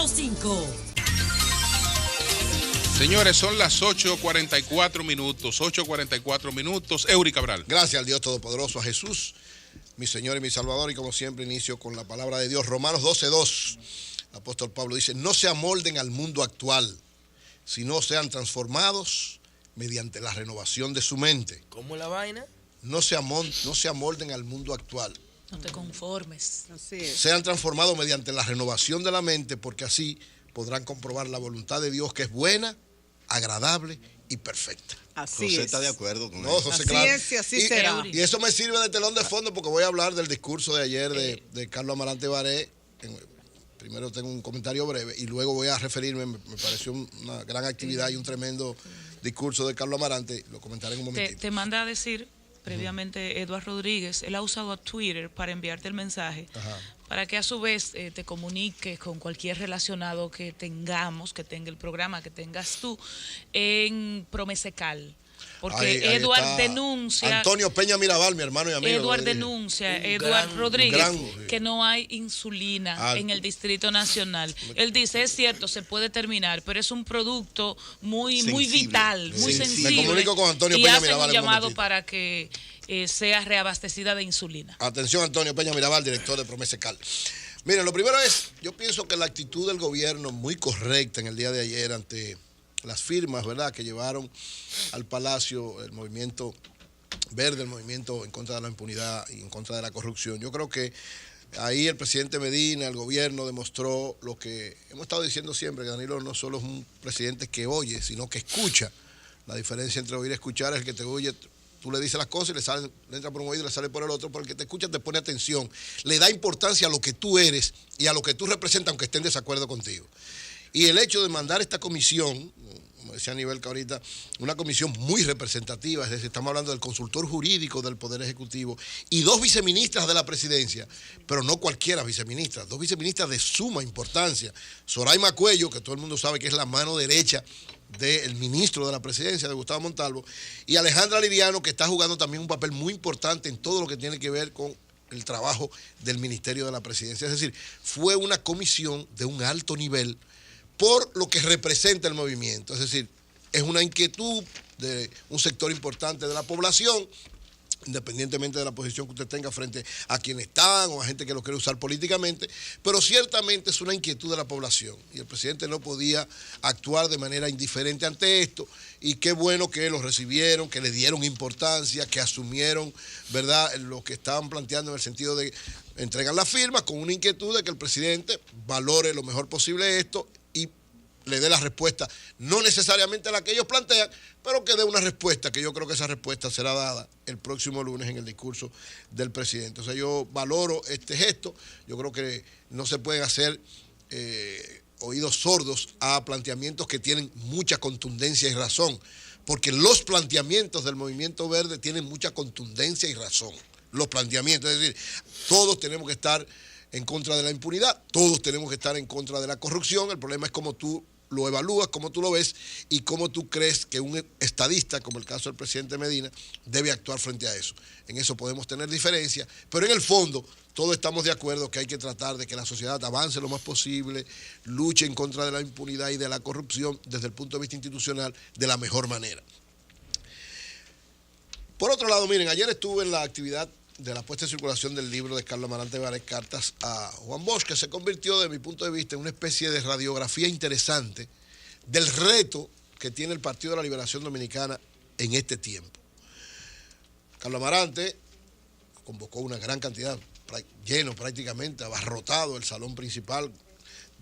105. Señores, son las 8:44 minutos. 8:44 minutos. Eury Cabral. Gracias al Dios Todopoderoso, a Jesús, mi Señor y mi Salvador. Y como siempre, inicio con la palabra de Dios. Romanos 12:2. El apóstol Pablo dice: no se amolden al mundo actual, sino sean transformados mediante la renovación de su mente. ¿Cómo la vaina? No se amolden al mundo actual. No te conformes. Así es. Sean transformados mediante la renovación de la mente, porque así podrán comprobar la voluntad de Dios, que es buena, agradable y perfecta. Así José es. está de acuerdo con No, eso. José, Así claro. es y así será. Y eso me sirve de telón de fondo porque voy a hablar del discurso de ayer de Carlos Amarante Baré. Primero tengo un comentario breve y luego voy a referirme. Me pareció una gran actividad y un tremendo discurso de Carlos Amarante. Lo comentaré en un momentito. Te manda a decir previamente Eduardo Rodríguez, él ha usado a Twitter para enviarte el mensaje, para que a su vez te comuniques con cualquier relacionado que tengamos, que tenga el programa, que tengas tú, en Promesecal. Porque Ahí Eduard está denuncia. Antonio Peña Mirabal, mi hermano y amigo. Eduard denuncia, Eduard Rodríguez, que no hay insulina en el Distrito Nacional. Él dice, es cierto, se puede terminar, pero es un producto muy vital, muy sensible. Me comunico con Antonio y Peña hacen Mirabal un en un llamado momentito. para que sea reabastecida de insulina. Atención, Antonio Peña Mirabal, director de Promesecal. Miren, lo primero es, yo pienso que la actitud del gobierno muy correcta en el día de ayer ante las firmas, ¿verdad?, que llevaron al Palacio el movimiento verde, el movimiento en contra de la impunidad y en contra de la corrupción. Yo creo que ahí el presidente Medina, el gobierno, demostró lo que hemos estado diciendo siempre, que Danilo no solo es un presidente que oye, sino que escucha. La diferencia entre oír y escuchar es el que te oye. Tú le dices las cosas y le entra por un oído y le sale por el otro, pero el que te escucha te pone atención, le da importancia a lo que tú eres y a lo que tú representas, aunque esté en desacuerdo contigo. Y el hecho de mandar esta comisión, como decía Aníbal que ahorita, una comisión muy representativa, es decir, estamos hablando del consultor jurídico del Poder Ejecutivo y 2 viceministras de la presidencia, pero no cualquiera viceministras, 2 viceministras de suma importancia. Zoraima Cuello, que todo el mundo sabe que es la mano derecha del ministro de la presidencia, de Gustavo Montalvo, y Alejandra Liriano, que está jugando también un papel muy importante en todo lo que tiene que ver con el trabajo del Ministerio de la Presidencia. Es decir, fue una comisión de un alto nivel por lo que representa el movimiento. Es decir, es una inquietud de un sector importante de la población, independientemente de la posición que usted tenga frente a quienes están o a gente que lo quiere usar políticamente, pero ciertamente es una inquietud de la población y el presidente no podía actuar de manera indiferente ante esto, y qué bueno que lo recibieron, que le dieron importancia, que asumieron, ¿verdad?, lo que estaban planteando en el sentido de entregar las firmas con una inquietud de que el presidente valore lo mejor posible esto y le dé la respuesta, no necesariamente la que ellos plantean, pero que dé una respuesta, que yo creo que esa respuesta será dada el próximo lunes en el discurso del presidente. O sea, yo valoro este gesto, yo creo que no se pueden hacer oídos sordos a planteamientos que tienen mucha contundencia y razón, porque los planteamientos del Movimiento Verde tienen mucha contundencia y razón. Los planteamientos, es decir, todos tenemos que estar en contra de la impunidad, todos tenemos que estar en contra de la corrupción. El problema es cómo tú lo evalúas, cómo tú lo ves y cómo tú crees que un estadista, como el caso del presidente Medina, debe actuar frente a eso. En eso podemos tener diferencias, pero en el fondo todos estamos de acuerdo que hay que tratar de que la sociedad avance lo más posible, luche en contra de la impunidad y de la corrupción desde el punto de vista institucional de la mejor manera. Por otro lado, miren, ayer estuve en la actividad de la puesta en circulación del libro de Carlos Amarante Baré, Cartas a Juan Bosch, que se convirtió, desde mi punto de vista, en una especie de radiografía interesante del reto que tiene el Partido de la Liberación Dominicana en este tiempo. Carlos Amarante convocó una gran cantidad, lleno prácticamente, abarrotado el salón principal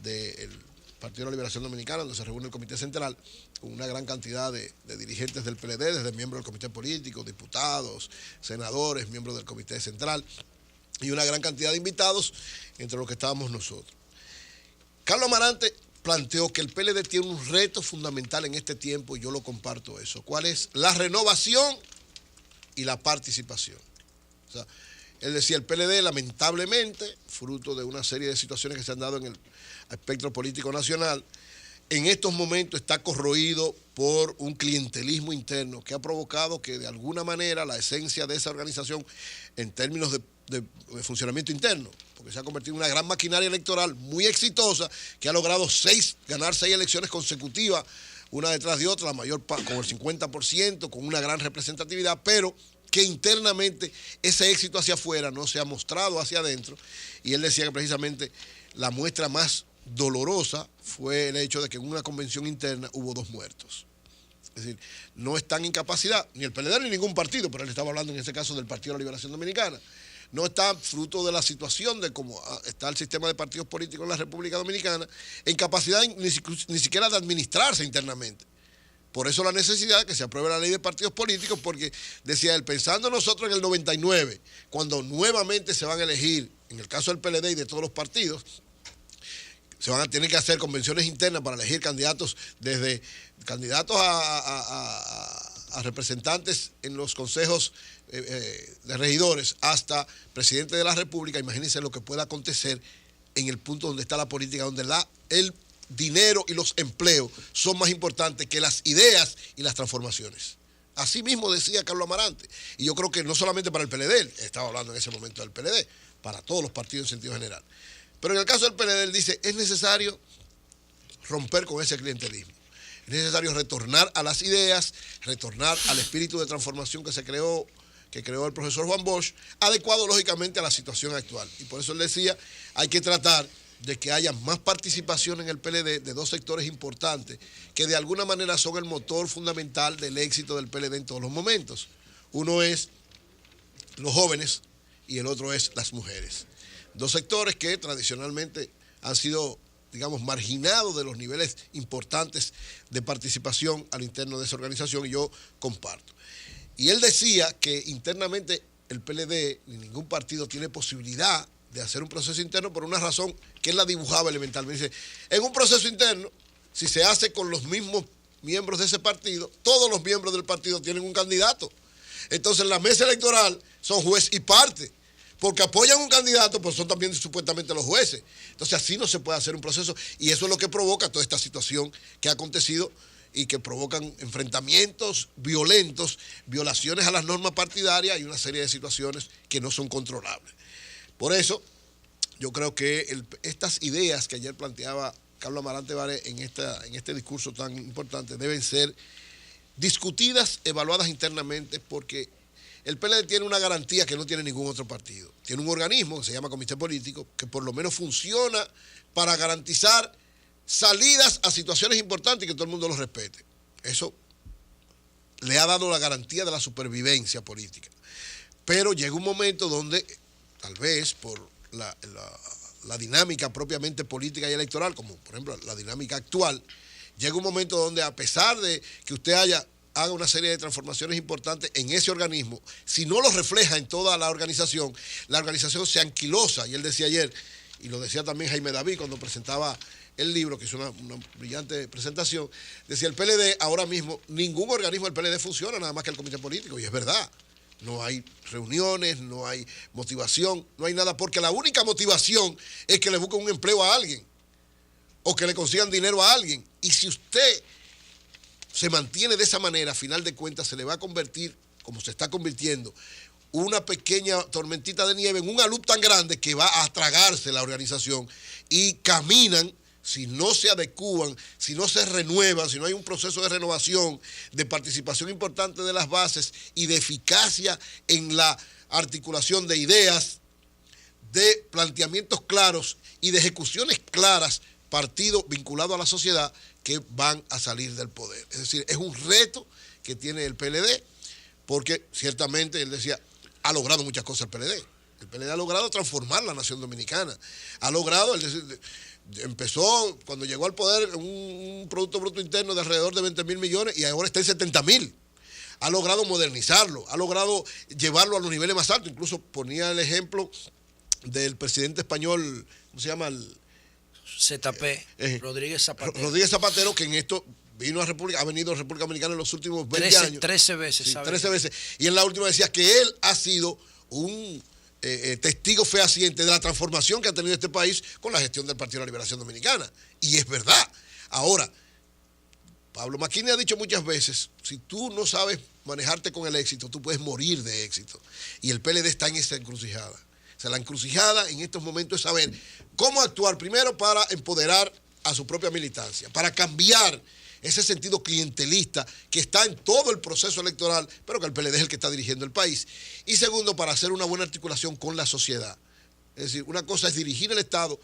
del Partido de la Liberación Dominicana, donde se reúne el Comité Central, con una gran cantidad de dirigentes del PLD, desde miembros del Comité Político, diputados, senadores, miembros del Comité Central, y una gran cantidad de invitados, entre los que estábamos nosotros. Carlos Amarante planteó que el PLD tiene un reto fundamental en este tiempo, y yo lo comparto eso. ¿Cuál es? La renovación y la participación. O sea, él decía, el PLD, lamentablemente, fruto de una serie de situaciones que se han dado en el espectro político nacional, en estos momentos está corroído por un clientelismo interno que ha provocado que de alguna manera la esencia de esa organización, en términos de de funcionamiento interno, porque se ha convertido en una gran maquinaria electoral muy exitosa que ha logrado ganar 6 elecciones consecutivas, una detrás de otra, la mayor con el 50%, con una gran representatividad, pero que internamente ese éxito hacia afuera no se ha mostrado hacia adentro. Y él decía que precisamente la muestra más dolorosa fue el hecho de que en una convención interna hubo 2 muertos. Es decir, no están en capacidad, ni el PLD ni ningún partido, pero él estaba hablando en ese caso del Partido de la Liberación Dominicana, no está fruto de la situación de cómo está el sistema de partidos políticos en la República Dominicana, en capacidad ni siquiera de administrarse internamente. Por eso la necesidad de que se apruebe la ley de partidos políticos, porque decía él, pensando nosotros en el 99, cuando nuevamente se van a elegir, en el caso del PLD y de todos los partidos, se van a tener que hacer convenciones internas para elegir candidatos, desde candidatos a representantes en los consejos de regidores hasta presidente de la República. Imagínense lo que pueda acontecer en el punto donde está la política, donde el dinero y los empleos son más importantes que las ideas y las transformaciones. Así mismo decía Carlos Amarante. Y yo creo que no solamente para el PLD, estaba hablando en ese momento del PLD, para todos los partidos en sentido general. Pero en el caso del PLD, él dice, es necesario romper con ese clientelismo. Es necesario retornar a las ideas, retornar al espíritu de transformación que creó el profesor Juan Bosch, adecuado lógicamente a la situación actual. Y por eso él decía, hay que tratar de que haya más participación en el PLD de 2 sectores importantes que de alguna manera son el motor fundamental del éxito del PLD en todos los momentos. Uno es los jóvenes y el otro es las mujeres. 2 sectores que tradicionalmente han sido, digamos, marginados de los niveles importantes de participación al interno de esa organización, y yo comparto. Y él decía que internamente el PLD ni ningún partido tiene posibilidad de hacer un proceso interno por una razón que él la dibujaba elementalmente. Dice, en un proceso interno, si se hace con los mismos miembros de ese partido, todos los miembros del partido tienen un candidato. Entonces la mesa electoral son juez y parte, porque apoyan un candidato, pues son también supuestamente los jueces. Entonces así no se puede hacer un proceso, y eso es lo que provoca toda esta situación que ha acontecido y que provocan enfrentamientos violentos, violaciones a las normas partidarias y una serie de situaciones que no son controlables. Por eso, yo creo que estas ideas que ayer planteaba Carlos Amarante Baré en este discurso tan importante deben ser discutidas, evaluadas internamente, porque el PLD tiene una garantía que no tiene ningún otro partido. Tiene un organismo que se llama Comité Político, que por lo menos funciona para garantizar salidas a situaciones importantes y que todo el mundo los respete. Eso le ha dado la garantía de la supervivencia política. Pero llega un momento donde, tal vez por la dinámica propiamente política y electoral, como por ejemplo la dinámica actual, llega un momento donde, a pesar de que usted haga una serie de transformaciones importantes en ese organismo, si no lo refleja en toda la organización se anquilosa. Y él decía ayer, y lo decía también Jaime David cuando presentaba el libro, que hizo una brillante presentación, decía el PLD, ahora mismo ningún organismo del PLD funciona nada más que el Comité Político, y es verdad. No hay reuniones, no hay motivación, no hay nada, porque la única motivación es que le busquen un empleo a alguien o que le consigan dinero a alguien. Y si usted se mantiene de esa manera, a final de cuentas se le va a convertir, como se está convirtiendo, una pequeña tormentita de nieve en un alud tan grande que va a tragarse la organización, y caminan, si no se adecúan, si no se renuevan, si no hay un proceso de renovación, de participación importante de las bases y de eficacia en la articulación de ideas, de planteamientos claros y de ejecuciones claras, partidos vinculados a la sociedad que van a salir del poder. Es decir, es un reto que tiene el PLD, porque ciertamente, él decía, ha logrado muchas cosas el PLD. El PLD ha logrado transformar la nación dominicana. Ha logrado, empezó cuando llegó al poder un Producto Bruto Interno de alrededor de 20.000 millones y ahora está en 70.000. Ha logrado modernizarlo, ha logrado llevarlo a los niveles más altos. Incluso ponía el ejemplo del presidente español, ¿cómo se llama? Rodríguez Zapatero. Rodríguez Zapatero, que en esto ha venido a República Dominicana en los últimos 20 años. 13 veces. Sí, 13 veces. Y en la última decía que él ha sido un testigo fehaciente de la transformación que ha tenido este país con la gestión del Partido de la Liberación Dominicana. Y es verdad. Ahora, Pablo Macchini ha dicho muchas veces, si tú no sabes manejarte con el éxito, tú puedes morir de éxito. Y el PLD está en esa encrucijada. O sea, la encrucijada en estos momentos es saber cómo actuar primero para empoderar a su propia militancia, para cambiar ese sentido clientelista que está en todo el proceso electoral, pero que el PLD es el que está dirigiendo el país. Y segundo, para hacer una buena articulación con la sociedad. Es decir, una cosa es dirigir el Estado.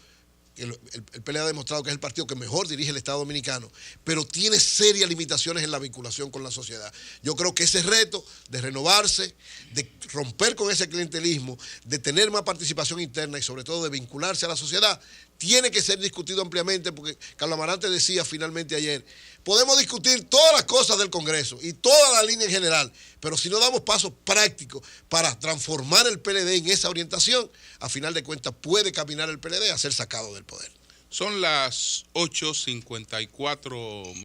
El PLD ha demostrado que es el partido que mejor dirige el Estado dominicano, pero tiene serias limitaciones en la vinculación con la sociedad. Yo creo que ese reto de renovarse, de romper con ese clientelismo, de tener más participación interna y sobre todo de vincularse a la sociedad, tiene que ser discutido ampliamente, porque Carlos Amarante decía finalmente ayer, podemos discutir todas las cosas del Congreso y toda la línea en general, pero si no damos pasos prácticos para transformar el PLD en esa orientación, a final de cuentas puede caminar el PLD a ser sacado del poder. Son las 8:54.